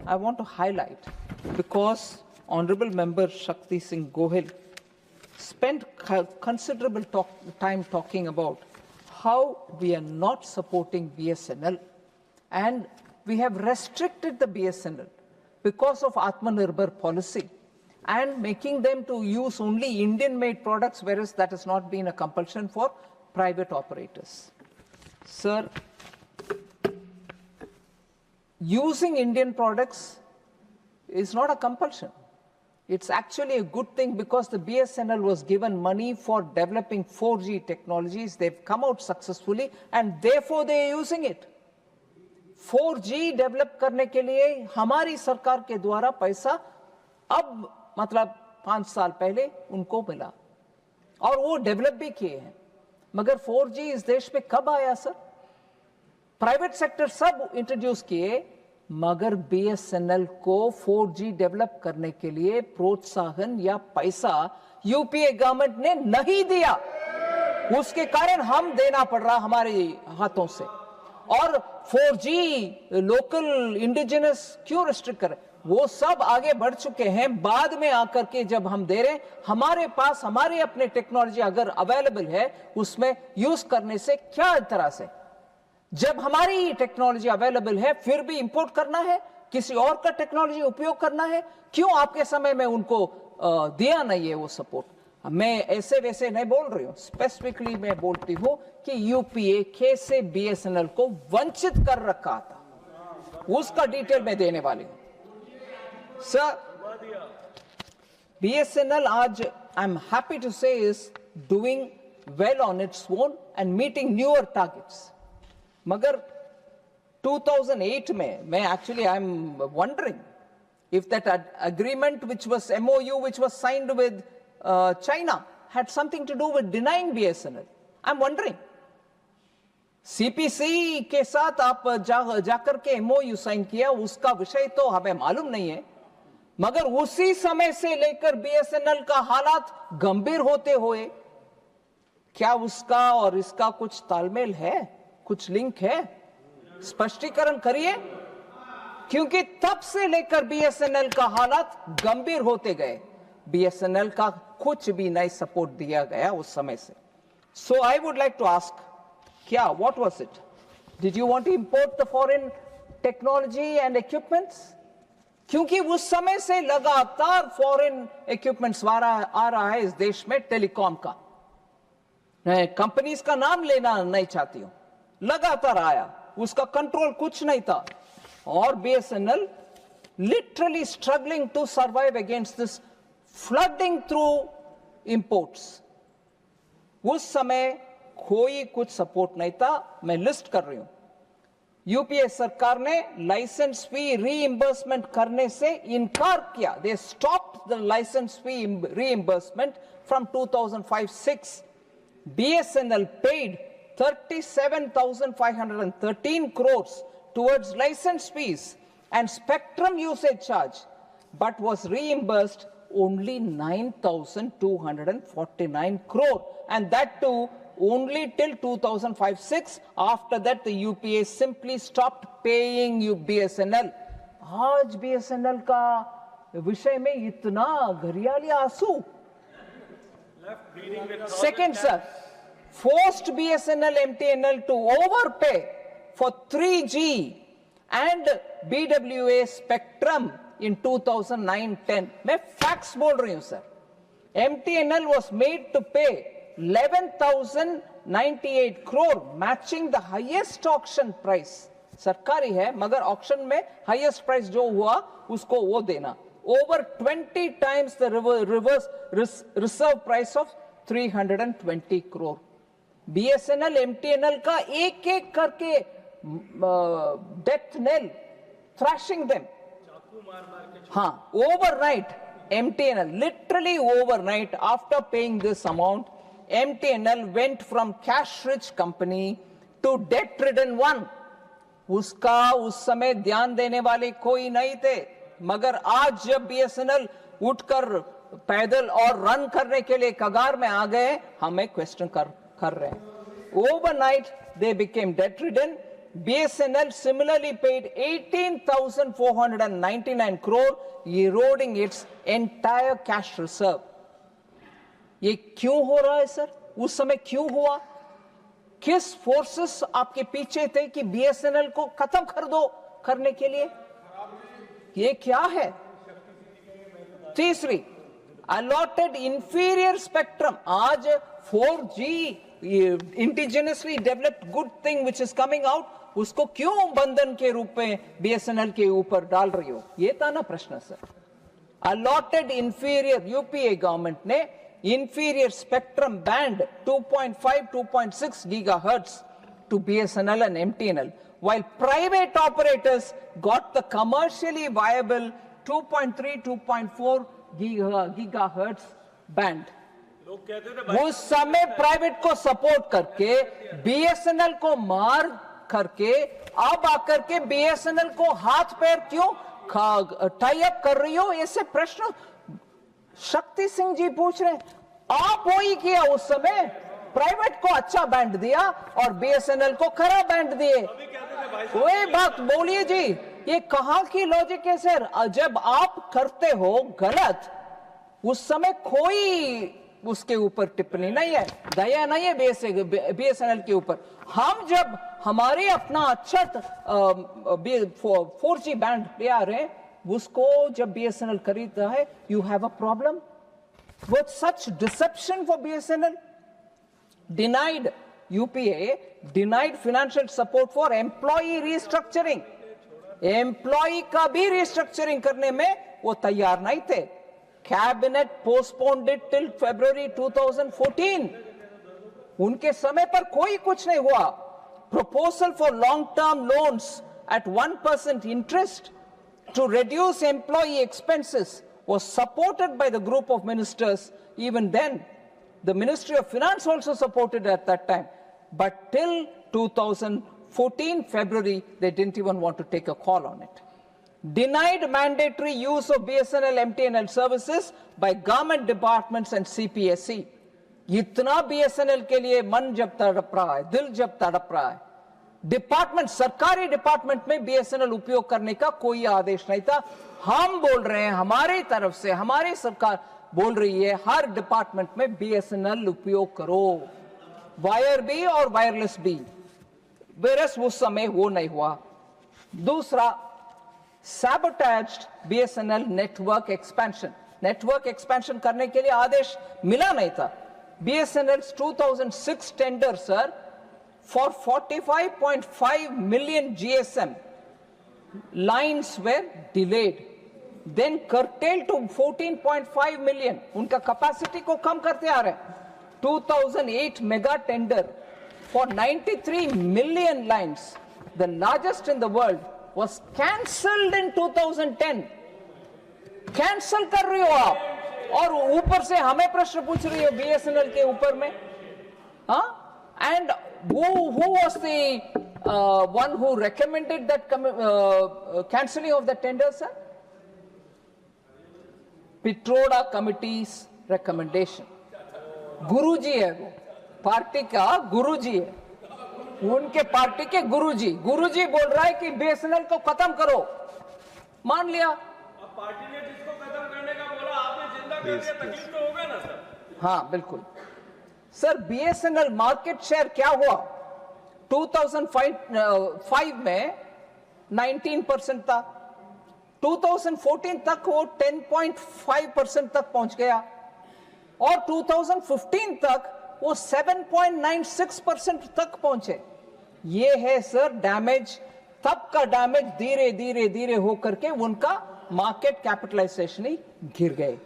I want to highlight, because Honorable Member Shakti Singh Gohil spent considerable time talking about how we are not supporting BSNL, and we have restricted the BSNL because of Atmanirbhar policy and making them to use only Indian-made products, whereas that has not been a compulsion for private operators. Sir, using Indian products is not a compulsion. It's actually a good thing, because the BSNL was given money for developing 4G technologies. They've come out successfully and therefore they are using it. 4G develop करने के लिए हमारी सरकार के द्वारा पैसा अब मतलब 5 साल पहले उनको मिला और वो डेवलप भी किए हैं, मगर 4G इस देश में कब आया सर? प्राइवेट सेक्टर सब इंट्रोड्यूस किए, मगर BSNL को 4G डेवलप करने के लिए प्रोत्साहन या पैसा यूपीए गवर्नमेंट ने नहीं दिया। उसके कारण हम देना पड़ रहा हमारे हाथों से। और 4G लोकल इंडिजिनस क्यों रिस्ट्रिक्ट करें? वो सब आगे बढ़ चुके हैं। बाद में आकर के जब हम दे रहे हैं, हमारे पास हमारे अपने टेक्नोलॉजी अगर अवेलेबल है, उसमें यूज करने से क्या तरह से, जब हमारी टेक्नोलॉजी अवेलेबल है फिर भी इंपोर्ट करना है, किसी और का टेक्नोलॉजी उपयोग करना है? क्यों आपके समय में उनको दिया नहीं है वो सपोर्ट? मैं ऐसे वैसे नहीं बोल रही हूं, स्पेसिफिकली मैं बोलती हूं कि यूपीए कैसे BSNL को वंचित कर रखा था, उसका डिटेल में देने वाली हूं। सर, BSNL आज आई एम हैप्पी टू से is doing well on its own and meeting newer targets, मगर 2008 में मैं actually I am wondering if that agreement which was MOU which was signed with China had something to do with denying BSNL. I'm wondering. CPC के साथ आप जाकर के MOU sign किया, उसका विषय तो हमें मालूम नहीं है, मगर उसी समय से लेकर BSNL का हालात गंभीर होते हुए क्या उसका और इसका कुछ तालमेल है, कुछ लिंक है? स्पष्टीकरण करिए, क्योंकि तब से लेकर BSNL का हालात गंभीर होते गए। BSNL का कुछ भी नहीं सपोर्ट दिया गया उस समय से। So I would like to ask, क्या, what was it? Did you want to import the foreign technology and equipments? क्योंकि उस समय से लगातार फॉरेन इक्विपमेंट्स आ रहा है इस देश में टेलीकॉम का। मैं कंपनीज का नाम लेना नहीं चाहती हूं, लगातार आया, उसका कंट्रोल कुछ नहीं था, और BSNL literally struggling to survive against this flooding through imports. उस समय कोई कुछ सपोर्ट नहीं था। मैं लिस्ट कर रही हूं। यूपीए सरकार ने लाइसेंस फी रीइंबर्समेंट करने से इनकार किया। They stopped the license fee reimbursement from 2005-06. BSNL paid 37,513 crores towards license fees and spectrum usage charge, but was reimbursed only 9,249 crore, and that too only till 2005-06. After that, the UPA simply stopped paying BSNL. आज BSNL का विषय में इतना घरियाली आंसू। Second, sir, forced BSNL MTNL to overpay for 3G and BWA spectrum in 2009-10. मैं facts बोल रही हूं sir. MTNL was made to pay 11,098 crore, matching the highest auction price. सरकारी है, मगर ऑक्शन में हाईएस्ट प्राइस जो हुआ उसको वो देना। Over 20 times the reverse reserve price of 320 crore. BSNL, MTNL का एक एक करके डेथ नेल, thrashing them. हाँ, overnight, MTNL, literally overnight, after paying this amount, MTNL went from cash-rich company to debt-ridden one. उसका उस समय ध्यान देने वाले कोई नहीं थे, मगर आज जब BSNL उठकर पैदल और रन करने के लिए कगार में आ गए, हमें क्वेश्चन कर रहे हैं। Overnight, they became debt-ridden. BSNL similarly paid 18,499 crore, eroding its entire cash reserve. ये क्यों हो रहा है सर? उस समय क्यों हुआ? किस फोर्सेस आपके पीछे थे कि BSNL को खत्म कर दो करने के लिए? ये क्या है? तीसरी, allotted inferior spectrum. आज 4G indigenously developed good thing which is coming out, उसको क्यों बंधन के रूप में BSNL के ऊपर डाल रही हो? ये था ना प्रश्न sir. Allotted inferior, UPA government ने inferior spectrum band 2.5, 2.6 gigahertz to BSNL and MTNL, while private operators got the commercially viable 2.3, 2.4 gigahertz band. उस समय प्राइवेट को सपोर्ट करके BSNL को मार करके अब आकर के BSNL को हाथ पैर क्यों टाई अप कर रही हो? ऐसे प्रश्न शक्ति सिंह जी पूछ रहे हैं. आप वही किया उस समय, प्राइवेट को अच्छा बैंड दिया और BSNL को खराब बैंड दिए. वही बात बोलिए जी, ये कहां की लॉजिक है सर? जब आप करते हो गलत उस समय कोई उसके ऊपर टिप्पणी नहीं है, दया नहीं है BSNL के ऊपर. हम जब हमारे अपना अच्छा 4G बैंड ले आ रहे हैं, उसको जब BSNL खरीदता है, you have a problem. With such deception for BSNL, denied UPA, denied financial support for employee restructuring. Employee का भी restructuring करने में वो तैयार नहीं थे. Cabinet postponed it till February 2014. उनके समय पर कोई कुछ नहीं हुआ. Proposal for long-term loans at 1% interest to reduce employee expenses was supported by the group of ministers. Even then, the Ministry of Finance also supported at that time. But till 2014 February, they didn't even want to take a call on it. Denied mandatory use of BSNL MTNL services by government departments and CPSE. इतना BSNL के लिए मन जब तड़प रहा है, दिल जब तड़प रहा है, डिपार्टमेंट, सरकारी डिपार्टमेंट में BSNL उपयोग करने का कोई आदेश नहीं था. हम बोल रहे हैं, हमारी तरफ से हमारी सरकार बोल रही है, हर डिपार्टमेंट में BSNL उपयोग करो, वायर भी और वायरलेस भी. वेरस उस समय वो नहीं हुआ. दूसरा, sabotaged BSNL network expansion. Network expansion करने के लिए आदेश मिला नहीं था. BSNL's 2006 tender, sir, for 45.5 million GSM lines were delayed, then curtailed to 14.5 million. उनका capacity को कम करते आ रहे हैं. 2008 mega tender for 93 million lines, the largest in the world, was cancelled in 2010. Cancel कर रही हो आप और ऊपर से हमें प्रश्न पूछ रही हो BSNL के ऊपर में. हाँ? And who was the one who recommended that cancelling of the tender, sir? Pitroda committee's recommendation. गुरुजी है वो, पार्टी का गुरुजी है, उनके पार्टी के गुरुजी बोल रहा है कि BSNL को खत्म करो. मान लिया, पार्टी ने जिसको खत्म करने का बोला, आपने जिंदा कर दिया, तकलीफ तो होगा ना सर? हाँ बिल्कुल सर. BSNL मार्केट शेयर क्या हुआ? 2005 में 19% था, 2014 तक वो 10.5% तक पहुंच गया और 2015 तक वो 7.96% तक पहुंचे. ये है सर डैमेज. तब का डैमेज धीरे धीरे धीरे होकर के उनका मार्केट कैपिटलाइजेशन ही गिर गए.